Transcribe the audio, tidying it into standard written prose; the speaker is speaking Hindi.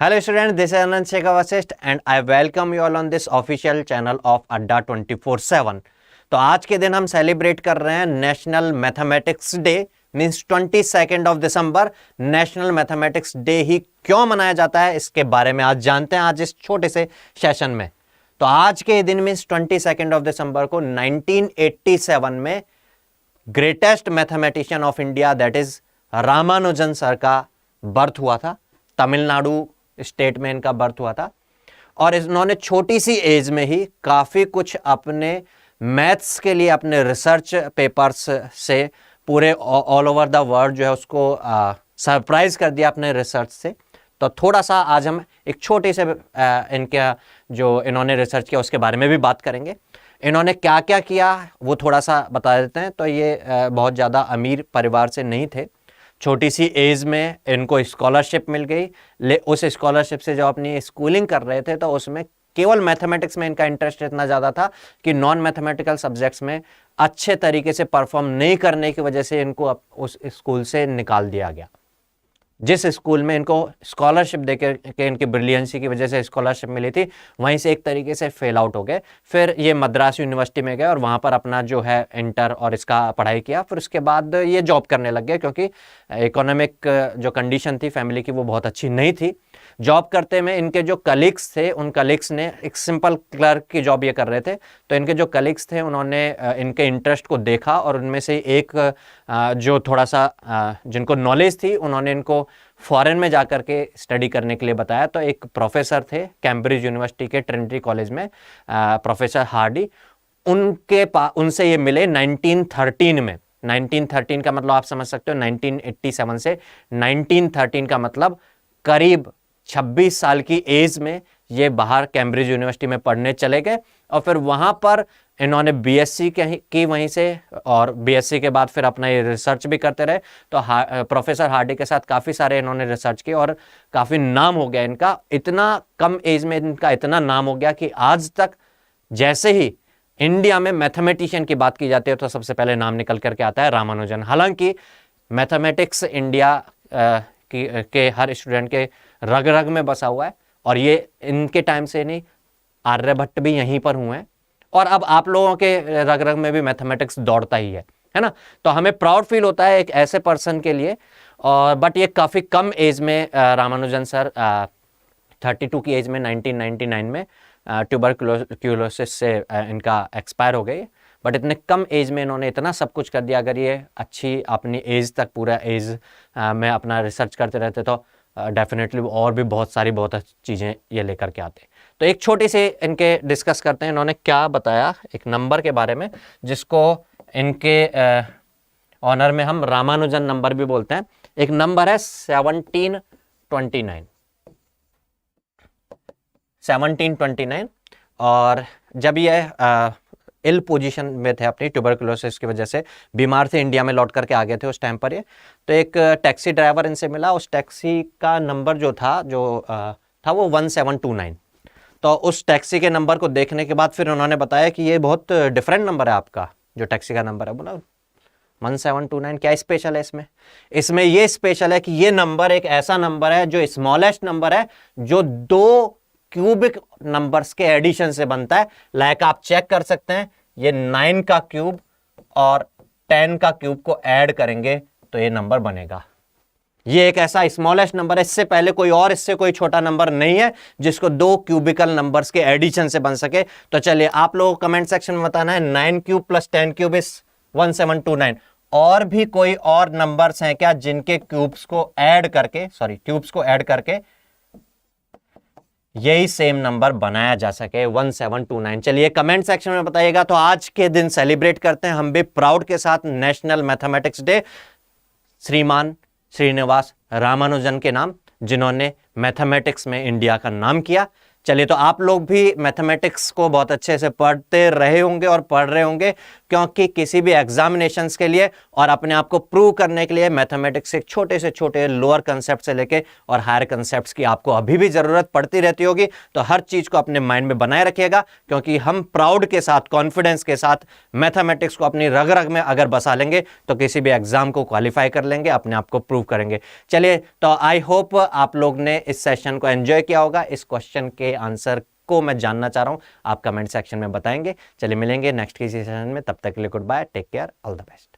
Hello students, this is Anand Shekhar Vasisht and I welcome you all on this official channel of Adda 24/7। तो आज के दिन हम सेलिब्रेट कर रहे हैं national mathematics day, means 22 of December. National mathematics day ही क्यों मनाया जाता है इसके बारे में आज जानते हैं आज इस छोटे से सेशन में। तो आज के दिन मीन्स 22 ऑफ दिसंबर को 1987 में greatest mathematician of India that is Ramanujan sir का बर्थ हुआ था। तमिलनाडु स्टेट में इनका बर्थ हुआ था और इन्होंने छोटी सी एज में ही काफ़ी कुछ अपने मैथ्स के लिए अपने रिसर्च पेपर्स से पूरे ऑल ओवर द वर्ल्ड जो है उसको सरप्राइज कर दिया अपने रिसर्च से। तो थोड़ा सा आज हम एक छोटे से इनका जो इन्होंने रिसर्च किया उसके बारे में भी बात करेंगे। इन्होंने क्या क्या किया वो थोड़ा सा बता देते हैं। तो ये बहुत ज़्यादा अमीर परिवार से नहीं थे, छोटी सी एज में इनको स्कॉलरशिप मिल गई। उस स्कॉलरशिप से जब अपनी स्कूलिंग कर रहे थे तो उसमें केवल मैथमेटिक्स में इनका इंटरेस्ट इतना ज़्यादा था कि नॉन मैथमेटिकल सब्जेक्ट्स में अच्छे तरीके से परफॉर्म नहीं करने की वजह से इनको उस स्कूल से निकाल दिया गया। जिस स्कूल में इनको स्कॉलरशिप देकर के इनकी ब्रिलियंसी की वजह से स्कॉलरशिप मिली थी वहीं से एक तरीके से फेल आउट हो गए। फिर ये मद्रास यूनिवर्सिटी में गए और वहाँ पर अपना जो है इंटर और इसका पढ़ाई किया। फिर उसके बाद ये जॉब करने लग गए क्योंकि इकोनॉमिक जो कंडीशन थी फैमिली की वो बहुत अच्छी नहीं थी। जॉब करते में इनके जो कलीग्स थे उन कलीग्स ने एक सिंपल क्लर्क की जॉब ये कर रहे थे। तो इनके जो कलीग्स थे उन्होंने इनके इंटरेस्ट को देखा और उनमें से एक जो थोड़ा सा जिनको नॉलेज थी उन्होंने इनको फॉरेन में जाकर के स्टडी करने के लिए बताया। तो एक प्रोफेसर थे कैम्ब्रिज यूनिवर्सिटी के ट्रिनिटी कॉलेज में प्रोफेसर हार्डी, उनसे ये मिले 1913 में। 1913 का मतलब आप समझ सकते हो 1987 से 1913 का मतलब करीब 26 साल की एज में ये बाहर कैम्ब्रिज यूनिवर्सिटी में पढ़ने चले गए और फिर वहाँ पर इन्होंने बीएससी की वहीं से और बीएससी के बाद फिर अपना ये रिसर्च भी करते रहे। तो प्रोफेसर हार्डी के साथ काफ़ी सारे इन्होंने रिसर्च किए और काफ़ी नाम हो गया इनका। इतना कम एज में इनका इतना नाम हो गया कि आज तक जैसे ही इंडिया में मैथमेटिशियन की बात की जाती है तो सबसे पहले नाम निकल करके आता है रामानुजन। हालांकि मैथमेटिक्स इंडिया के हर स्टूडेंट के रग रग में बसा हुआ है और ये इनके टाइम से नहीं, आर्यभट्ट भी यहीं पर हुए हैं और अब आप लोगों के रग रग में भी मैथमेटिक्स दौड़ता ही है ना। तो हमें प्राउड फील होता है एक ऐसे पर्सन के लिए। और बट ये काफ़ी कम एज में रामानुजन सर 32 की एज में 1999 में ट्यूबरक्लोसिस से इनका एक्सपायर हो गई। बट इतने कम एज में इन्होंने इतना सब कुछ कर दिया। अगर ये अच्छी अपनी एज तक पूरा एज में अपना रिसर्च करते रहते तो डेफिनेटली और भी बहुत चीज़ें ये लेकर के आते। तो एक छोटी सी इनके डिस्कस करते हैं इन्होंने क्या बताया एक नंबर के बारे में जिसको इनके ऑनर में हम रामानुजन नंबर भी बोलते हैं। एक नंबर है 1729 और जब ये इल पोजीशन में थे अपनी ट्यूबरकुलोसिस की वजह से बीमार थे, इंडिया में लौट करके आ गए थे उस टाइम पर ये। तो एक टैक्सी ड्राइवर इनसे मिला, उस टैक्सी का नंबर जो था वो 1729। तो उस टैक्सी के नंबर को देखने के बाद फिर उन्होंने बताया कि ये बहुत डिफरेंट नंबर है आपका जो टैक्सी का नंबर है। बोला 1729 क्या स्पेशल है इसमें ये स्पेशल है कि ये नंबर एक ऐसा नंबर है जो स्मॉलेस्ट नंबर है जो 2 क्यूबिक नंबर्स के एडिशन से बनता है। लाइक आप चेक कर सकते हैं ये 9 का क्यूब और 10 का क्यूब को ऐड करेंगे तो ये नंबर बनेगा। ये एक ऐसा स्मॉलेस्ट नंबर है, इससे पहले इससे कोई छोटा नंबर नहीं है जिसको 2 क्यूबिकल नंबर्स के एडिशन से बन सके। तो चलिए आप लोगों को कमेंट सेक्शन में बताना है 9 क्यूब प्लस 10 क्यूब इज 1729। और भी कोई और नंबर्स हैं क्या जिनके ट्यूब्स को ऐड करके यही सेम नंबर बनाया जा सके 1729? चलिए कमेंट सेक्शन में बताइएगा। तो आज के दिन सेलिब्रेट करते हैं हम भी प्राउड के साथ नेशनल मैथमेटिक्स डे श्रीमान श्रीनिवास रामानुजन के नाम, जिन्होंने मैथमेटिक्स में इंडिया का नाम किया। चलिए तो आप लोग भी मैथमेटिक्स को बहुत अच्छे से पढ़ते रहे होंगे और पढ़ रहे होंगे। क्योंकि किसी भी एग्जामिनेशंस के लिए और अपने आप को प्रूव करने के लिए मैथमेटिक्स के छोटे से छोटे लोअर कंसेप्ट से लेके और हायर कंसेप्ट्स की आपको अभी भी जरूरत पड़ती रहती होगी। तो हर चीज को अपने माइंड में बनाए रखिएगा, क्योंकि हम प्राउड के साथ, कॉन्फिडेंस के साथ मैथमेटिक्स को अपनी रग रग में अगर बसा लेंगे तो किसी भी एग्जाम को क्वालिफाई कर लेंगे, अपने आप को प्रूव करेंगे। चलिए, तो आई होप आप लोग ने इस सेशन को एंजॉय किया होगा। इस क्वेश्चन के आंसर को मैं जानना चाह रहा हूं, आप कमेंट सेक्शन में बताएंगे। चलिए मिलेंगे नेक्स्ट किसी सेशन में, तब तक के लिए goodbye, take care, all the best.